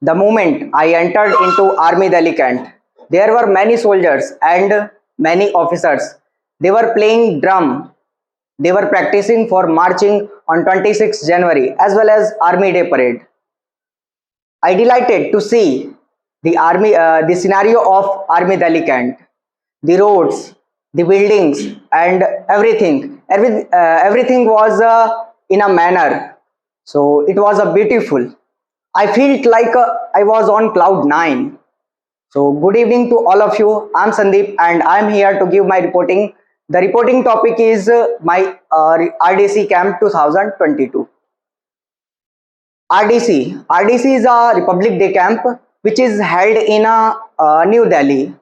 The moment I entered into Army Delhi camp, there were many soldiers and many officers. They were playing drum. They were practicing for marching on 26th January as well as Army Day parade. I delighted to see the scenario of Army Delhi camp, the roads, the buildings, and everything. Everything was in a manner. So it was a beautiful. I felt like I was on cloud nine. So good evening to all of you. I'm Sandeep and I'm here to give my reporting. The reporting topic is my RDC Camp 2022. RDC is a Republic Day camp which is held in New Delhi.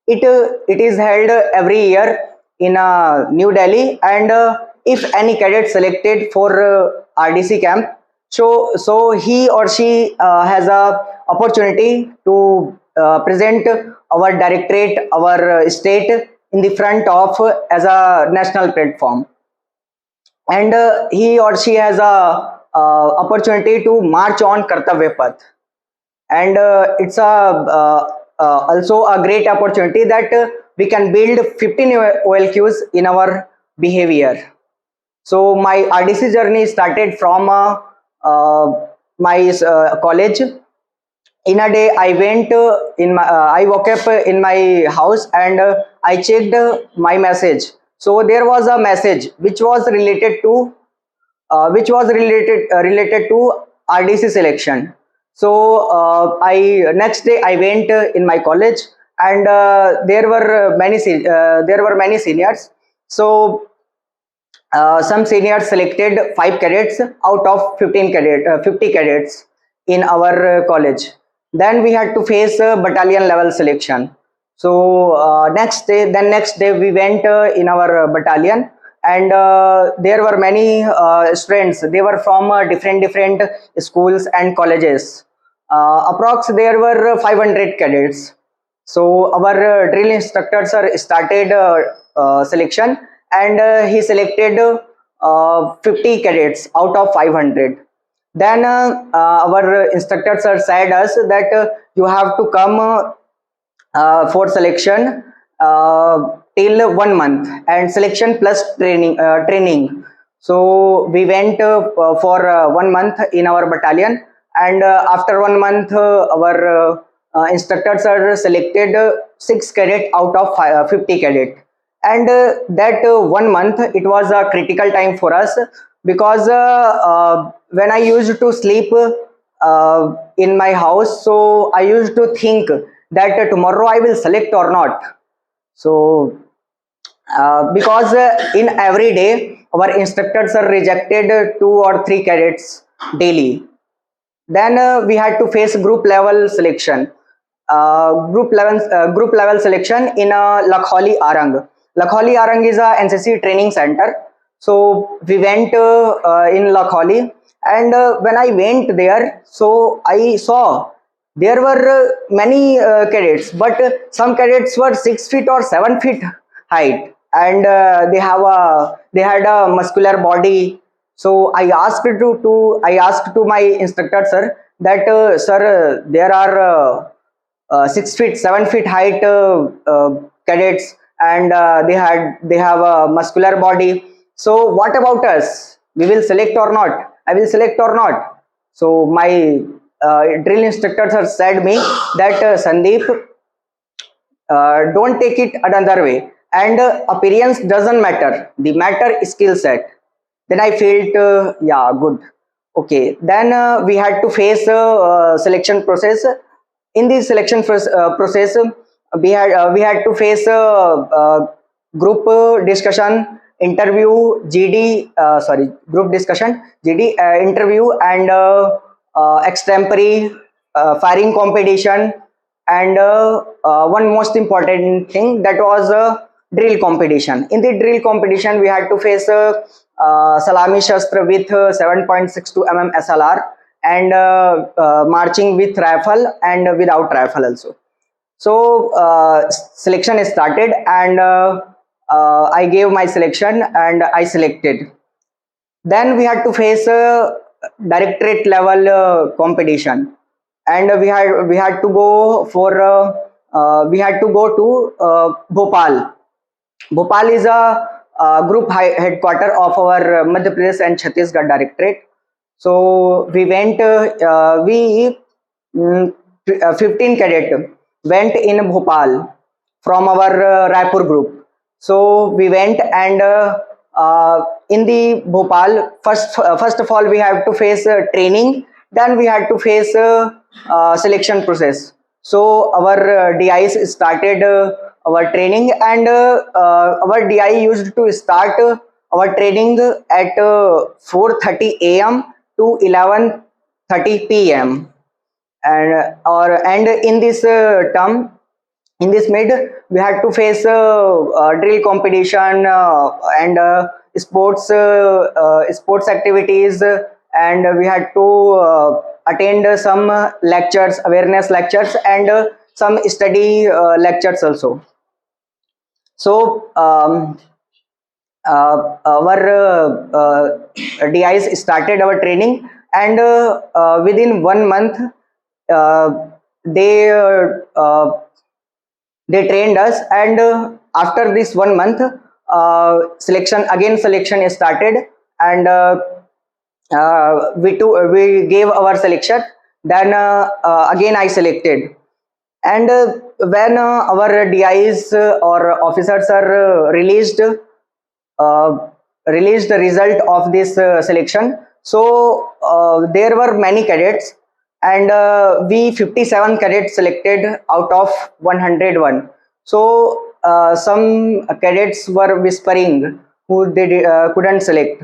It is held every year in New Delhi, and if any cadet selected for RDC camp, so he or she has a opportunity to present our directorate, our state in the front of as a national platform, and he or she has a opportunity to march on Kartavya Path, and it's a also a great opportunity that we can build 15 OLQs in our behavior. So my RDC journey started from my college. In a day, I went I woke up in my house and I checked my message. So there was a message which was related to RDC selection. So I next day I went in my college, and there were many seniors. So some seniors selected 5 cadets out of 50 cadets in our college. Then we had to face battalion level selection. So next day we went in our battalion, and there were many students. They were from different schools and colleges. Approx there were 500 cadets. So our drill instructor sir started selection, and he selected 50 cadets out of 500. Then our instructor sir said us that you have to come for selection till 1 month, and selection plus training. So we went for 1 month in our battalion, and after 1 month our instructors are selected 6 cadet out of 50 cadet, and that 1 month it was a critical time for us, because when I used to sleep in my house, so I used to think that tomorrow I will select or not. So because in every day our instructors are rejected 2 or 3 cadets daily. Then we had to face group level selection. Group level selection in Lakholi Arang. Lakholi Arang is a NCC training center. So we went in Lakholi, and when I went there, so I saw there were many cadets, but some cadets were 6 feet or 7 feet height, and they had a muscular body. So I asked to my instructor sir that sir, there are 6 feet 7 feet height cadets, and they have a muscular body. So what about us? We will select or not? I will select or not? So my drill instructor sir said me that Sandeep, don't take it another way, and appearance doesn't matter. The matter is skill set. Then I felt yeah, good. Okay, then we had to face selection process. In the selection process, we had to face group discussion, interview, GD, sorry, group discussion, GD, interview, and extempore firing competition, and one most important thing, that was drill competition. In the drill competition, we had to face salami shastra with 7.62 mm SLR, and marching with rifle and without rifle also. So selection is started, and I gave my selection and I selected. Then we had to face a directorate level competition, and we had to go for we had to go to Bhopal. Bhopal is a group headquarter of our Madhya Pradesh and Chhattisgarh Directorate. So we went, we 15 cadet went in Bhopal from our Raipur group. So we went, and in the Bhopal, first of all we have to face training, then we had to face selection process. So our DIs started our training, and our DI used to start our training at 4:30 a.m. to 11:30 p.m. And in this term, in this mid, we had to face drill competition, and sports activities, and we had to attend some lectures, awareness lectures, and some study lectures also. So our DIs started our training, and within 1 month uh, they uh, uh, they trained us, and after this 1 month, selection started, and we gave our selection. Then again I selected, and when our DIs or officers are uh, released the result of this selection. So there were many cadets, and we 57 cadets selected out of 101. So some cadets were whispering who they couldn't select.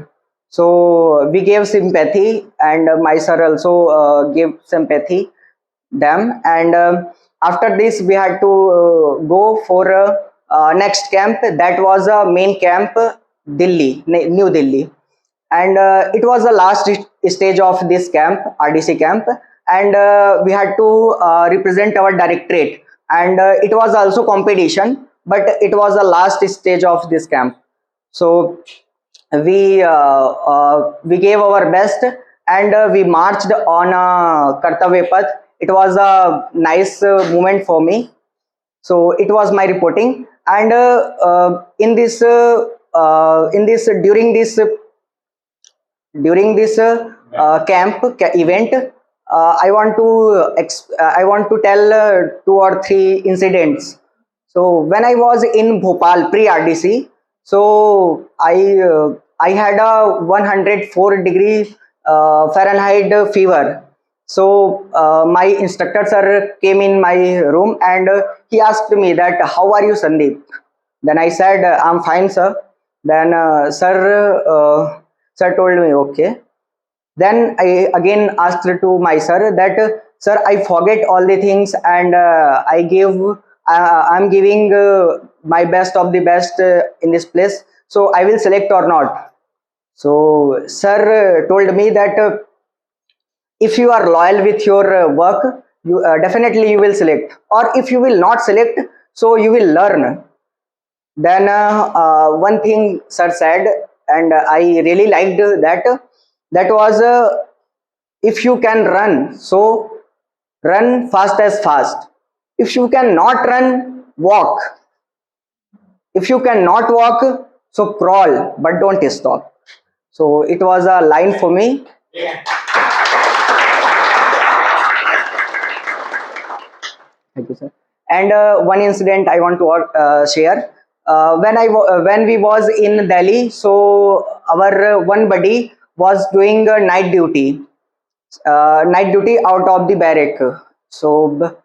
So we gave sympathy, and my sir also gave sympathy them, and after this we had to go for next camp. That was a main camp, New Delhi, and it was the last stage of this camp, RDC camp, and we had to represent our directorate, and it was also competition, but it was the last stage of this camp. So we gave our best, and we marched on a Kartavya Path. It was a nice moment for me. So it was my reporting, and in this during this event, I want to tell two or three incidents. So when I was in Bhopal pre RDC, so I had a 104-degree Fahrenheit fever. So my instructor sir came in my room, and he asked me that, how are you, Sandeep? Then I said, I'm fine, sir. Then sir told me, okay. Then I again asked to my sir that, sir, I forget all the things, and I'm giving my best of the best in this place. So I will select or not. So sir told me that, if you are loyal with your work, you definitely you will select, or if you will not select, so you will learn. Then one thing sir said, and I really liked that. That was, if you can run, so run fast as fast. If you cannot run, walk. If you cannot walk, so crawl, but don't stop. So it was a line for me. Thank you, sir. And one incident I want to share. When we was in Delhi, so our one buddy was doing night duty out of the barrack. So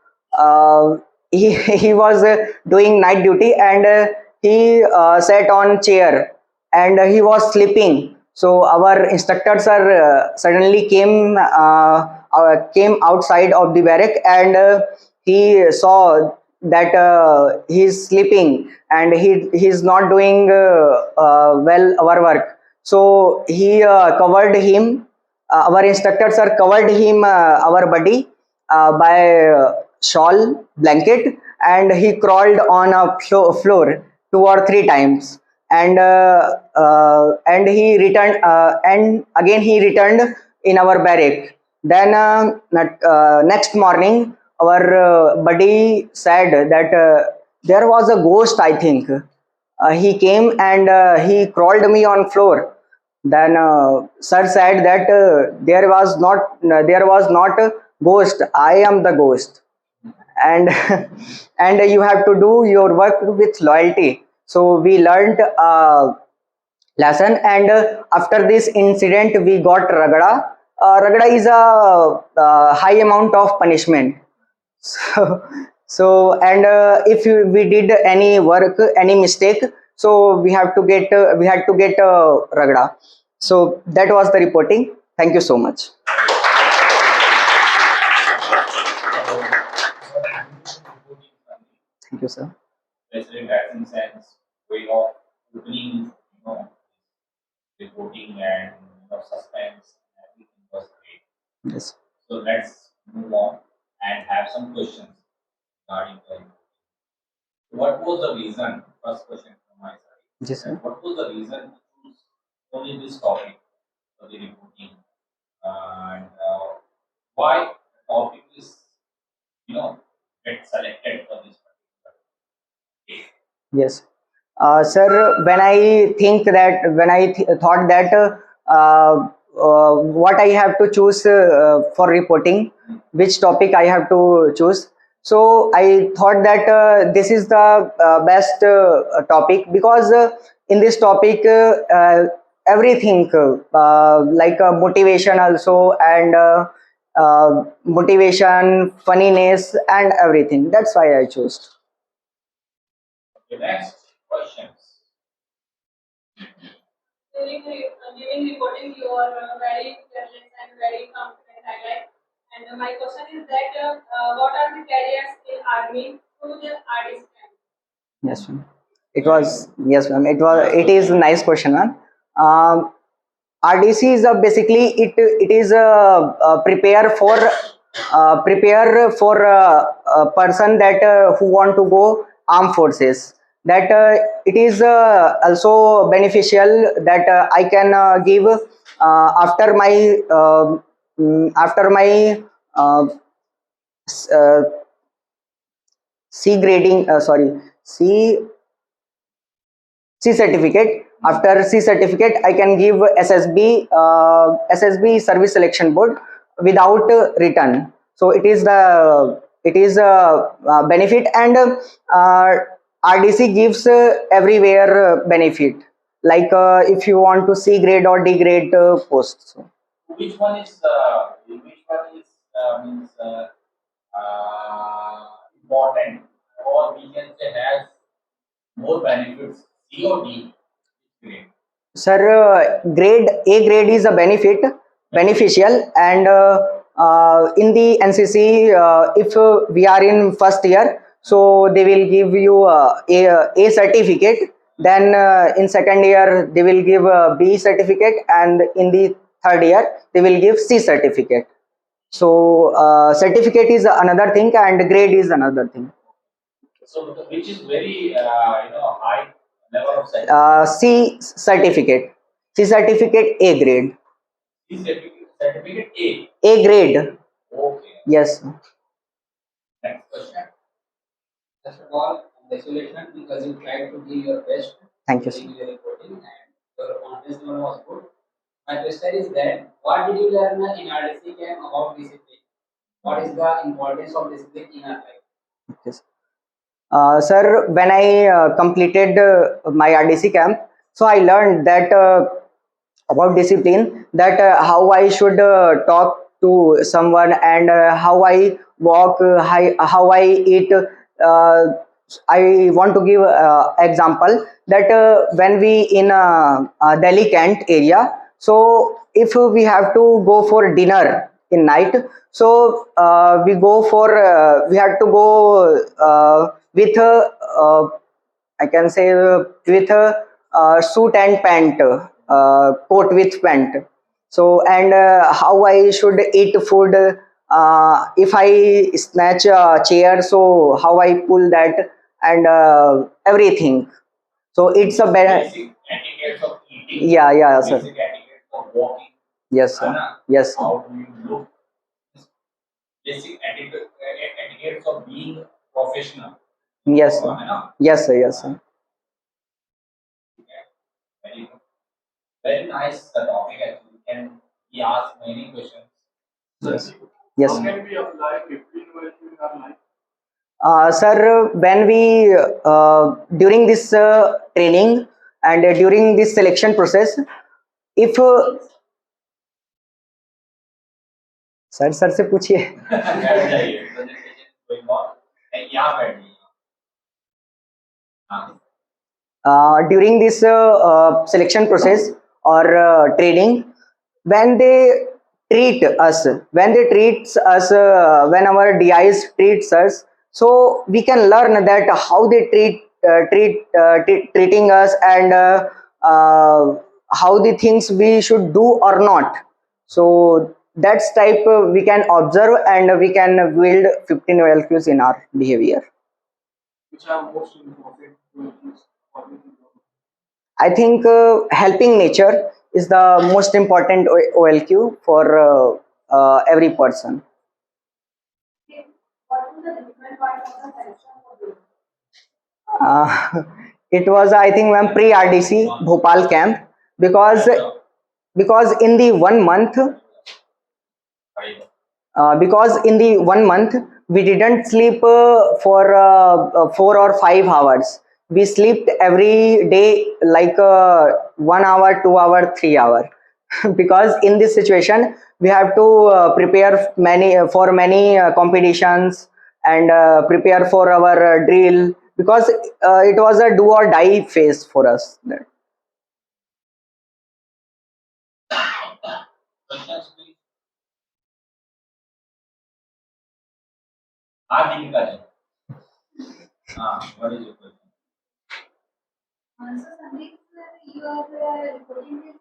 he was doing night duty, and he sat on chair, and he was sleeping. So our instructors are came outside of the barrack, and he saw that he's sleeping, and he's not doing well our work. So he covered him. Our instructors are covered him, our buddy, by shawl blanket, and he crawled on a floor 2 or 3 times, and he returned, and again he returned in our barrack. Then next morning our buddy said that there was a ghost, I think. He came and he crawled me on floor. Then sir said that there was not a ghost, I am the ghost. And and you have to do your work with loyalty. So we learned lesson. And after this incident we got ragada. Ragada is a high amount of punishment. So, and we did any work, any mistake, so we had to get ragda. So that was the reporting. Thank you so much. Thank you, sir. President Action Sense way of opening, reporting and suspense, everything was great. Yes. So let's move on and have some questions regarding the reporting. What was the reason? First question from my side. Yes, sir. What was the reason to choose only this topic for the reporting, and why the topic is get selected for this particular case? Yes. Sir, when I thought that what I have to choose for reporting, which topic I have to choose, so I thought that this is the best topic, because in this topic everything like motivation also, and motivation, funniness, and everything. That's why I chose. The next questions. During reporting, you are very intelligent and very confident, I like. And my question is that what are the careers in army through the RDC camp? Yes, ma'am. It was, yes, ma'am. It is a nice question, ma'am. RDC is basically it is prepare for a person that who want to go armed forces. That it is also beneficial that I can give after my after my uh, C grading. Sorry, C certificate. After C certificate, I can give SSB Service Selection Board without return. So it is a benefit. And RDC gives everywhere benefit. Like if you want to C grade or D grade post. So, Which one is means important, or we can say has more benefits, C or D? Great. sir, grade A grade is a beneficial. And in the NCC, if we are in first year, so they will give you a certificate. Then in second year they will give a B certificate, and in the third year they will give C certificate. So certificate is another thing, and grade is another thing. So which is very high level of C certificate. C certificate A grade. C certificate A. A grade. Okay. Yes. Next question. First of all, congratulations because you tried to give your best Thank you, sir. during your reporting and your confidence level was good. My question is that what did you learn in RDC camp about discipline? What is the importance of discipline in our life? Yes. Sir, when I completed my RDC camp, so I learned that about discipline, that how I should talk to someone, and how I walk, how I eat. I want to give example that when we in Delhi Kent area, so if we have to go for dinner in night, so we have to go with I can say with a suit and pant, coat with pant. So, and how I should eat food. If I snatch a chair, so how I pull that, and everything. So it's a better. Basic etiquette of eating. Yeah, yeah, sir. Basic etiquette of walking. Yes, sir. Anna, Yes, sir. how do you look? basic etiquettes of being professional. Yes, sir. है ना? Yes, sir. Yes, sir. Very good. Very nice topic actually. He ask many questions. Yes. Yes. How can we apply 15 values in our life? Sir, when we during this training and during this selection process, if sir से पूछिए बैठ जाइए presentation कोई और यहाँ बैठ जाइए हाँ during this selection process or training, when they when they treats us, when our DIs treats us, so we can learn that how they treating us, and how the things we should do or not. So that's type we can observe, and we can build 15 values in our behavior. Which are most important values according to you? I think helping nature is the most important OLQ for every person. What is the different part of the selection for you? It was, I think, ma'am, pre RDC Bhopal camp, because in the 1 month, because in the 1 month we didn't sleep for 4 or 5 hours. We slept every day like 1 hour, 2 hour, 3 hour. Because in this situation we have to prepare many competitions, and prepare for our drill, because it was a do or die phase for us. questions please हाँ Deepika ji what is your question So Sandeep, you are reporting this.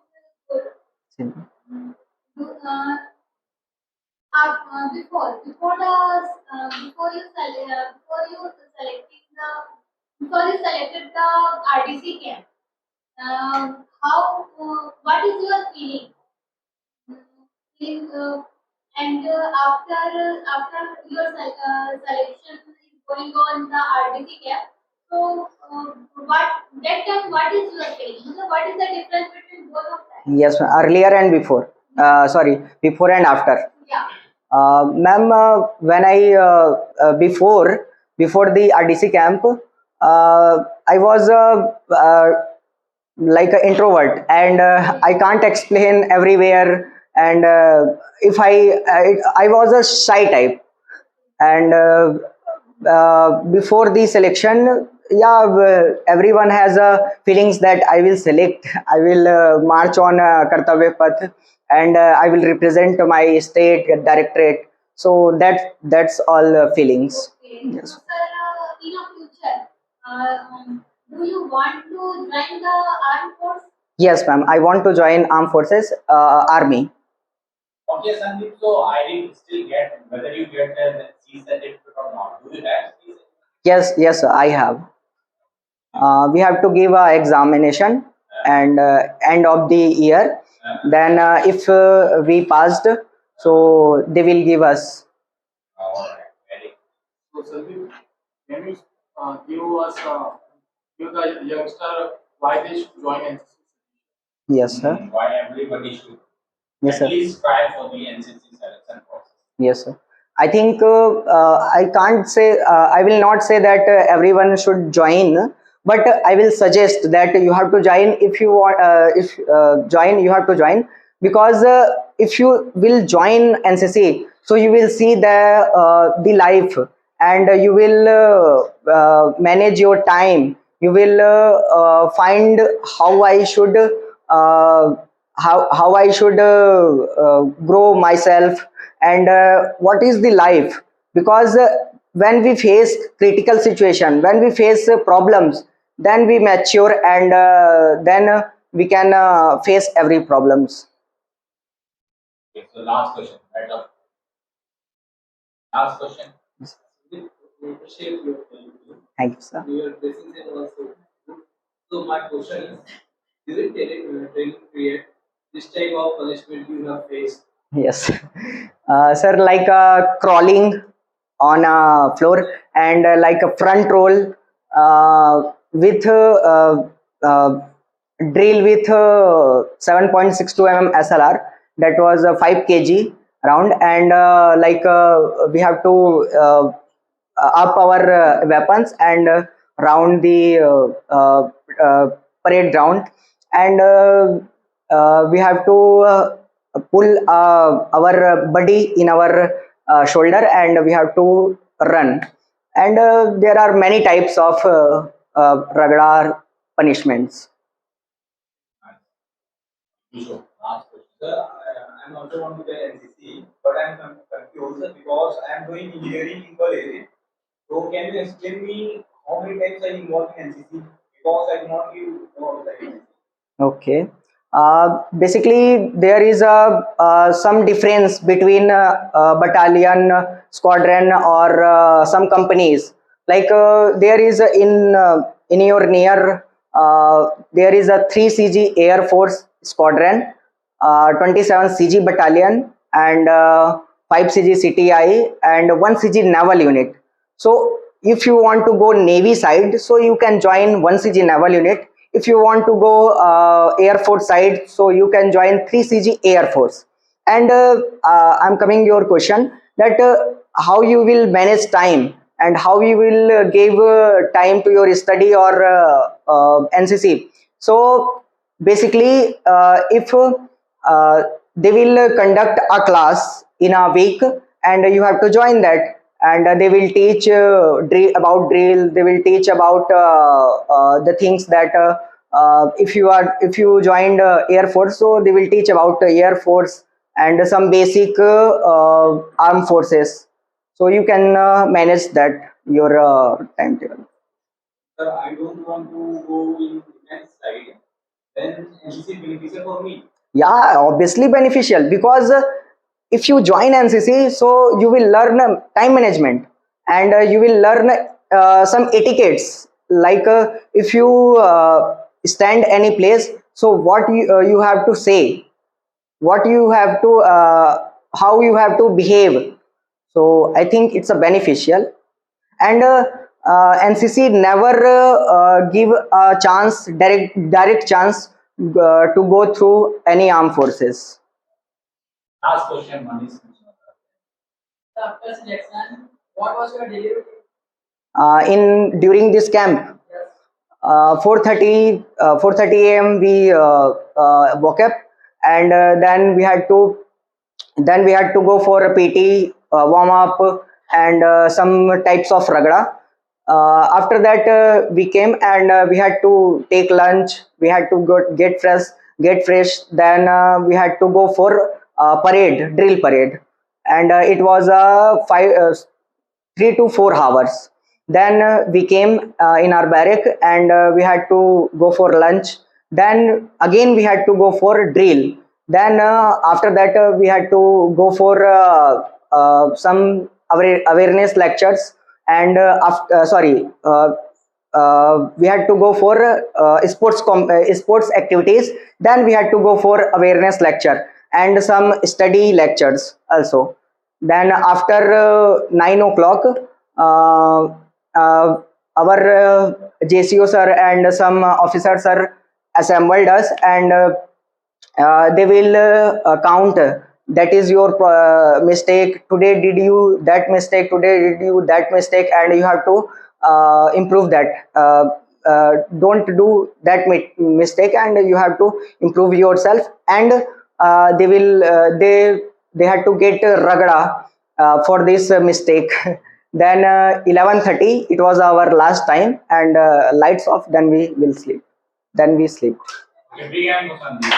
Before you selected the RDC camp, how what is your feeling? In, and after your selection is going on the RDC camp, so what that time what is your feeling? So what is the difference between both of them? Yes, ma'am. Earlier and before. Sorry, before and after. Yeah. Ma'am, when I before the RDC camp, I was like an introvert, and I can't explain everywhere, and if I was a shy type, and before the selection, yeah, everyone has feelings that I will select, I will march on kartavya path, and I will represent my state directorate. So that's all feelings. Okay. Yes. So, sir, in the future, do you want to join the armed force? Yes, ma'am, I want to join armed forces, army. okay Sandeep so I didn't still get whether you get an C certificate or not do you have C certificate Yes, sir, I have. We have to give a examination, and end of the year, then if we passed, so they will give us. all right very So, Sandeep, can you give us give the youngster why they should join NCC? Yes, sir. why everybody should Yes, at sir. least try for the NCC selection process Yes, sir. I think I can't say, I will not say that everyone should join, but I will suggest that you have to join. If you want, if join, you have to join, because if you will join NCC, so you will see the life, and you will manage your time. You will find how I should. How I should grow myself, and what is the life, because when we face critical situation, when we face problems, then we mature, and then we can face every problems. okay so last question right up last question We appreciate your time. Thank you, sir. Your dressing sense also good. So, my question is, during training period, this type of punishment you have faced? Yes. Sir, like crawling on a floor, and like a front roll with drill with 7.62 SLR, that was 5 kg round, and we have to up our weapons and round the parade ground, and we have to pull our body in our shoulder, and we have to run, and there are many types of ragda punishments. So, last question. Sir, I'm also want to play NCC, but I'm confused because I'm doing engineering in college. So, can you explain me how many times I involved in NCC? Because I do not give more of the NCC. Okay. Basically, there is a some difference between battalion, squadron, or some companies. Like there is in your near there is a 3 CG Air Force squadron, 27 CG battalion, and 5 CG CTI, and 1 CG naval unit. So if you want to go Navy side, so you can join 1 CG naval unit. If you want to go Air Force side, so you can join 3 CG Air Force. And I'm coming to your question that how you will manage time, and how you will give time to your study or NCC. So basically, if they will conduct a class in a week, and you have to join that, and they will teach about drill, they will teach about the things that if you joined Air Force, so they will teach about Air Force and some basic armed forces, so you can manage that your timetable. Sir, I don't want to go in defense side. Then NCC is beneficial for me. Yeah, obviously beneficial, because if you join NCC, so you will learn time management, and you will learn some etiquettes, like if you stand any place, so what you have to say, what you have to how you have to behave. So I think it's a beneficial, and NCC never give a chance, direct chance to go through any armed forces. Last question, Manish. So after selection, what was your daily routine? In during this camp, Yes. 4:30 a.m. we woke up, and then we had to go for a PT warm up, and some types of ragda. After that, we came, and we had to take lunch. We had to go get fresh. Then we had to go for drill parade, and it was a 3 to 4 hours. Then we came in our barrack, and we had to go for lunch. Then again we had to go for drill. Then after that we had to go for some awareness lectures, and we had to go for sports activities. Then we had to go for awareness lecture and some study lectures also. Then after 9 o'clock, uh, our JCO sir and some officers are assembled us, and they will count, that is your mistake today, did you that mistake today, did you that mistake, and you have to improve that. Don't do that mistake, and you have to improve yourself, and they had to get ragda for this mistake. Then 11:30 it was our last time, and lights off, then we will sleep, then we sleep. Okay, big hand for Sandeep.